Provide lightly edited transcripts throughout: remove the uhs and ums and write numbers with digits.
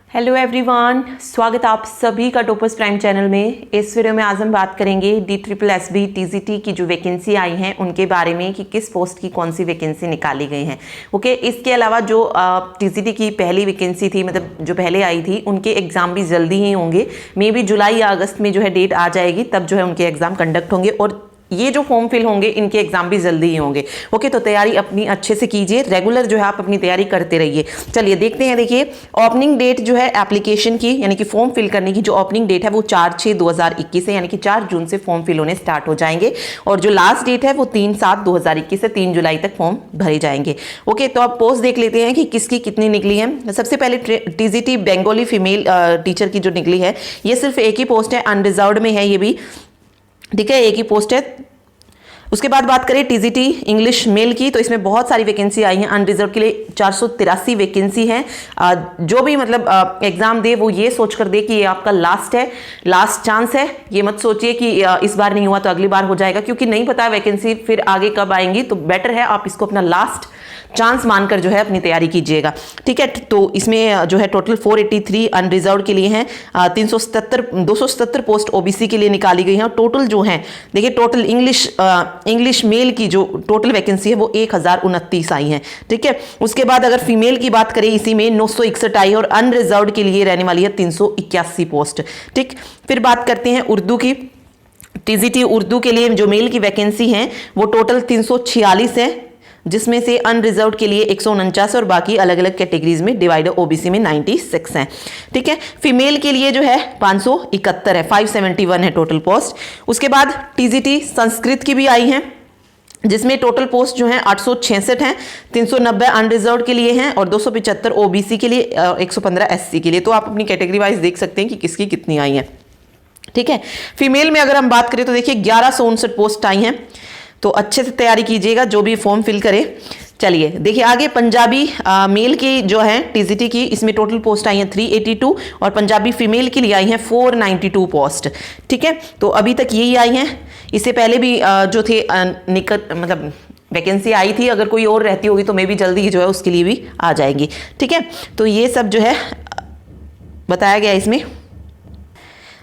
Hello everyone, स्वागत आप सभी का टॉपर्स प्राइम चैनल में। इस वीडियो में आज हम बात करेंगे DSSB TGT की जो वैकेंसी आई हैं उनके बारे में कि किस पोस्ट की कौन सी वैकेंसी निकाली गई हैं। ओके, इसके अलावा जो TGT की पहली वैकेंसी थी, मतलब जो पहले आई थी, उनके एग्ज़ाम भी जल्दी ही होंगे। मे बी जुलाई या अगस्त में जो है डेट आ जाएगी, तब जो है उनके एग्ज़ाम कंडक्ट होंगे और ये जो फॉर्म फिल होंगे इनके एग्जाम भी जल्दी ही होंगे। ओके, तो तैयारी अपनी अच्छे से कीजिए, रेगुलर जो है आप अपनी तैयारी करते रहिए। चलिए देखते हैं। देखिए, ओपनिंग डेट जो है एप्लीकेशन की, यानी कि फॉर्म फिल करने की जो ओपनिंग डेट है वो 4/6/2021 है, यानी कि 4 जून से फॉर्म फिल होने स्टार्ट हो जाएंगे और जो लास्ट डेट है वो 3/7/2021 से 3 जुलाई तक फॉर्म भरे जाएंगे। ओके, तो अब पोस्ट देख लेते हैं कि किसकी कितनी निकली है। सबसे पहले TGT बंगाली फीमेल टीचर की जो निकली है, ये सिर्फ एक ही पोस्ट है, अनरिजर्व्ड में है ये भी, ठीक है, एक ही पोस्ट है। उसके बाद बात करें TGT इंग्लिश मेल की, तो इसमें बहुत सारी वैकेंसी आई हैं। अनरिजर्व के लिए 483 वैकेंसी है। जो भी मतलब एग्जाम दे वो ये सोचकर दे कि ये आपका लास्ट है, लास्ट चांस है। ये मत सोचिए कि इस बार नहीं हुआ तो अगली बार हो जाएगा, क्योंकि नहीं पता वैकेंसी फिर आगे कब आएंगी। तो बेटर है आप इसको अपना लास्ट चांस मानकर जो है अपनी तैयारी कीजिएगा, ठीक है। तो इसमें जो है टोटल 483 अनरिजर्व के लिए हैं, 277 पोस्ट OBC के लिए निकाली गई हैं। टोटल जो है देखिए, टोटल इंग्लिश मेल की जो टोटल वैकेंसी है वो 1029 आई है, ठीक है। उसके बाद अगर फीमेल की बात करें, इसी में 961 आई और अनरिजर्व के लिए रहने वाली है 381 पोस्ट, ठीक। फिर बात करते हैं उर्दू की। TGT उर्दू के लिए जो मेल की वैकेंसी है वो टोटल 346 है, जिसमें से अनरिजर्व्ड के लिए 149 और बाकी अलग अलग कैटेगरीज में डिवाइड OBC में 96 हैं, ठीक है। फीमेल के लिए जो है 571 है, 571 है टोटल पोस्ट। उसके बाद TGT संस्कृत की भी आई है, जिसमें टोटल पोस्ट जो है 866 हैं, 390 अनरिजर्व्ड के लिए हैं और 275 OBC के लिए, 115 SC के लिए। तो आप अपनी कैटेगरी वाइज देख सकते हैं कि किसकी कितनी आई है, ठीक है। फीमेल में अगर हम बात करें तो देखिए 1159 पोस्ट आई हैं, तो अच्छे से तैयारी कीजिएगा जो भी फॉर्म फिल करे। चलिए देखिए आगे, पंजाबी मेल की जो है TGT की, इसमें टोटल पोस्ट आई हैं 382 और पंजाबी फीमेल के लिए आई हैं 492 पोस्ट, ठीक है। तो अभी तक यही आई हैं। इससे पहले भी जो थे निकट मतलब वैकेंसी आई थी, अगर कोई और रहती होगी तो मे भी जल्दी जो है उसके लिए भी आ जाएंगी, ठीक है। तो ये सब जो है बताया गया इसमें।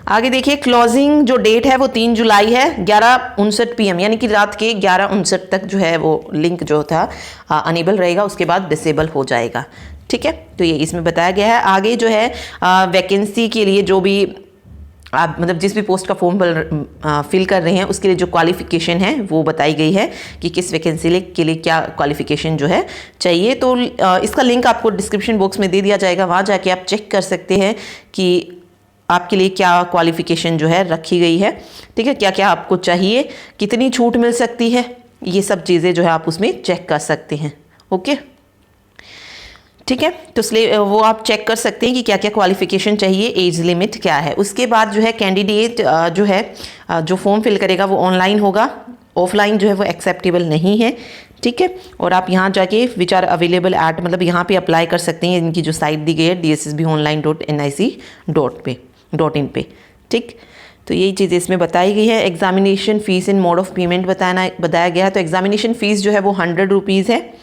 आगे देखिए, क्लोजिंग जो डेट है वो 3 जुलाई है, 11:59 PM, यानी कि रात के 11:59 तक जो है वो लिंक जो था अनेबल रहेगा, उसके बाद डिसेबल हो जाएगा, ठीक है। तो ये इसमें बताया गया है। आगे जो है वैकेंसी के लिए जो भी आप मतलब जिस भी पोस्ट का फॉर्म फिल कर रहे हैं उसके लिए जो क्वालिफिकेशन है वो बताई गई है कि किस वैकेंसी के लिए क्या क्वालिफिकेशन जो है चाहिए। तो इसका लिंक आपको डिस्क्रिप्शन बॉक्स में दे दिया जाएगा, वहाँ जाके आप चेक कर सकते हैं कि आपके लिए क्या क्वालिफिकेशन जो है रखी गई है, ठीक है। क्या क्या आपको चाहिए, कितनी छूट मिल सकती है, ये सब चीज़ें जो है आप उसमें चेक कर सकते हैं, ओके, ठीक है। तो इसलिए वो आप चेक कर सकते हैं कि क्या क्या क्वालिफिकेशन चाहिए, एज लिमिट क्या है। उसके बाद जो है कैंडिडेट जो है जो फॉर्म फिल करेगा वो ऑनलाइन होगा, ऑफलाइन जो है वो एक्सेप्टेबल नहीं है, ठीक है। और आप यहाँ जाके विच आर अवेलेबल एट, मतलब यहाँ पे अप्लाई कर सकते हैं। इनकी जो साइट दी गई है DSSBonline.nic.in पे, ठीक। तो यही चीज़ें इसमें बताई गई है। Examination fees in mode of payment बताया गया है। तो एग्जामिनेशन फीस जो है वो 100 रुपीज़ है।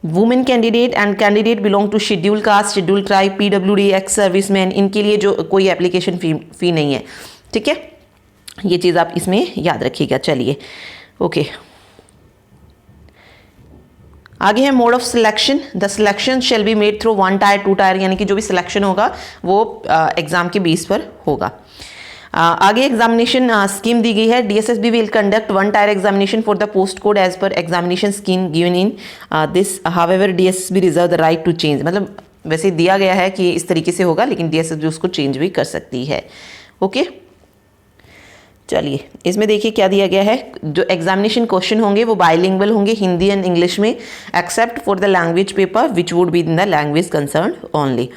Women candidate and candidate belong to schedule caste, schedule tribe, PWD, ex serviceman, इनके लिए जो कोई एप्लीकेशन फी नहीं है, ठीक है। ये चीज़ आप इसमें याद रखिएगा। चलिए ओके, आगे है mode of selection. The selection shall be made through 1 tyre 2 tyre, यानी कि जो भी सिलेक्शन होगा वो एग्जाम के बेस पर होगा। आगे एग्जामिनेशन स्कीम दी गई है। DSSB will conduct 1 tier examination for the post code as per examination scheme given in this, however DSSB reserve the right to change. मतलब वैसे दिया गया है कि इस तरीके से होगा, लेकिन DSSB उसको चेंज भी कर सकती है, ओके। चलिए इसमें देखिए क्या दिया गया है। जो एग्जामिनेशन क्वेश्चन होंगे वो बाइलिंगुअल होंगे, हिंदी एंड इंग्लिश में, except for the language paper which would be in the language concern only,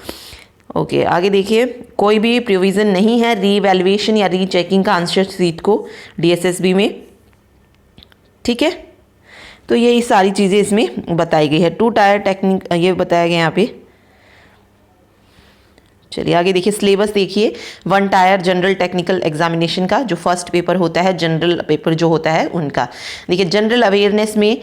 okay. आगे देखिए, कोई भी प्रोविज़न नहीं है रीवैल्यूएशन या रीचेकिंग का आंसर सीट को DSSB में, ठीक है। तो यही सारी चीज़ें इसमें बताई गई है। 2 टायर टेक्निक ये बताया गया यहाँ पे, चलिए आगे देखिए, सिलेबस देखिए, 1 टायर जनरल टेक्निकल एग्जामिनेशन का जो फर्स्ट पेपर होता है, जनरल पेपर जो होता है उनका। देखिए जनरल अवेयरनेस में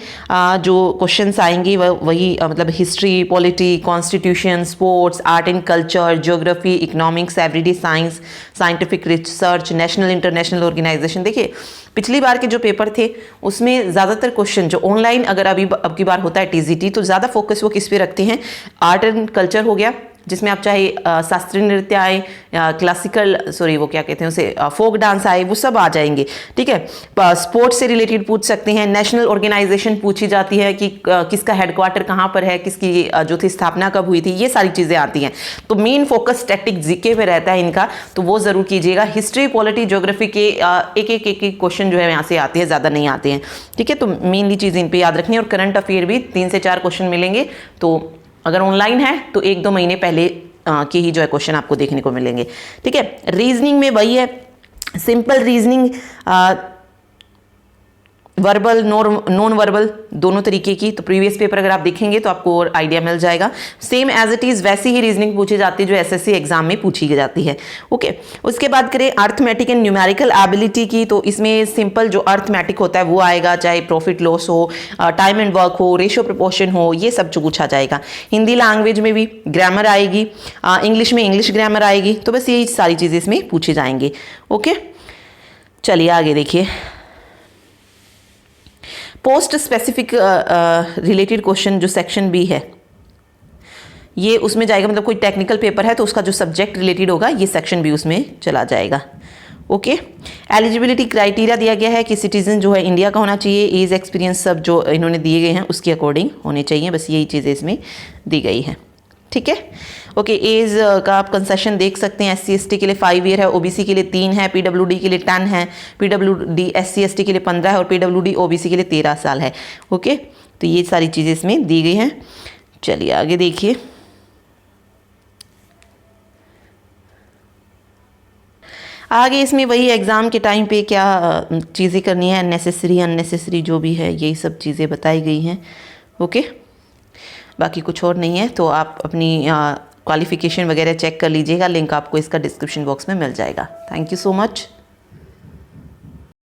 जो क्वेश्चंस आएंगे वही मतलब history, polity, constitution, sports, art and culture, geography, economics, everyday science, scientific research, national international organization. देखिए पिछली बार के जो पेपर थे उसमें ज़्यादातर क्वेश्चन जो ऑनलाइन अगर अब की बार होता है टीजीटी, तो ज़्यादा फोकस वो किस पे रखते हैं, आर्ट एंड कल्चर हो गया, जिसमें आप चाहे शास्त्रीय नृत्य आए, क्लासिकल वो क्या कहते हैं उसे, फोक डांस आए, वो सब आ जाएंगे। ठीक है, स्पोर्ट्स से रिलेटेड पूछ सकते हैं, नेशनल ऑर्गेनाइजेशन पूछी जाती है कि किसका हेडक्वार्टर कहाँ पर है, किसकी जो थी स्थापना कब हुई थी, ये सारी चीज़ें आती हैं। तो मेन फोकस स्टैटिक जीके पे रहता है इनका, तो वो ज़रूर कीजिएगा। हिस्ट्री, पॉलिटी, ज्योग्राफी के एक क्वेश्चन जो है यहाँ से आते हैं, ज़्यादा नहीं आते हैं। ठीक है, तो मेनली चीज़ इन पर याद रखनी है। और करंट अफेयर भी 3 से 4 क्वेश्चन मिलेंगे, तो अगर ऑनलाइन है तो 1-2 महीने पहले के ही जो है क्वेश्चन आपको देखने को मिलेंगे। ठीक है, रीजनिंग में वही है, simple reasoning, verbal, non verbal, दोनों तरीके की। तो प्रीवियस पेपर अगर आप देखेंगे तो आपको और आइडिया मिल जाएगा। सेम एज इट इज़ वैसी ही रीजनिंग पूछी जाती है जो एसएससी एग्जाम में पूछी जाती है। ओके, उसके बाद करें अर्थमेटिक एंड न्यूमेरिकल एबिलिटी की, तो इसमें सिंपल जो अर्थमेटिक होता है वो आएगा, चाहे प्रॉफिट लॉस हो, टाइम एंड वर्क हो, रेशियो प्रोपोर्शन हो, ये सब जो पूछा जाएगा। हिंदी लैंग्वेज में भी ग्रामर आएगी, इंग्लिश में इंग्लिश ग्रामर आएगी। तो बस यही सारी चीज़ें इसमें पूछी जाएंगी। ओके, चलिए आगे देखिए, पोस्ट स्पेसिफिक रिलेटेड क्वेश्चन जो सेक्शन बी है ये उसमें जाएगा, मतलब कोई टेक्निकल पेपर है तो उसका जो सब्जेक्ट रिलेटेड होगा ये सेक्शन बी उसमें चला जाएगा। ओके, एलिजिबिलिटी क्राइटेरिया दिया गया है कि सिटीजन जो है इंडिया का होना चाहिए, एज, एक्सपीरियंस सब जो इन्होंने दिए गए हैं उसके अकॉर्डिंग होने चाहिए, बस यही चीज़ें इसमें दी गई हैं। ठीक है, ओके, एज का आप कंसेशन देख सकते हैं, SC ST के लिए 5 ईयर है, OBC के लिए 3 है, PWD के लिए 10 है, PWD SC ST के लिए 15 है और PWD OBC के लिए 13 साल है। ओके, तो ये सारी चीज़ें इसमें दी गई हैं। चलिए आगे देखिए, आगे इसमें वही एग्ज़ाम के टाइम पे क्या चीज़ें करनी है, नेसेसरी अननेसेसरी जो भी है यही सब चीज़ें बताई गई हैं। ओके, बाकी कुछ और नहीं है, तो आप अपनी क्वालिफ़िकेशन वगैरह चेक कर लीजिएगा, लिंक आपको इसका डिस्क्रिप्शन बॉक्स में मिल जाएगा। Thank you so much.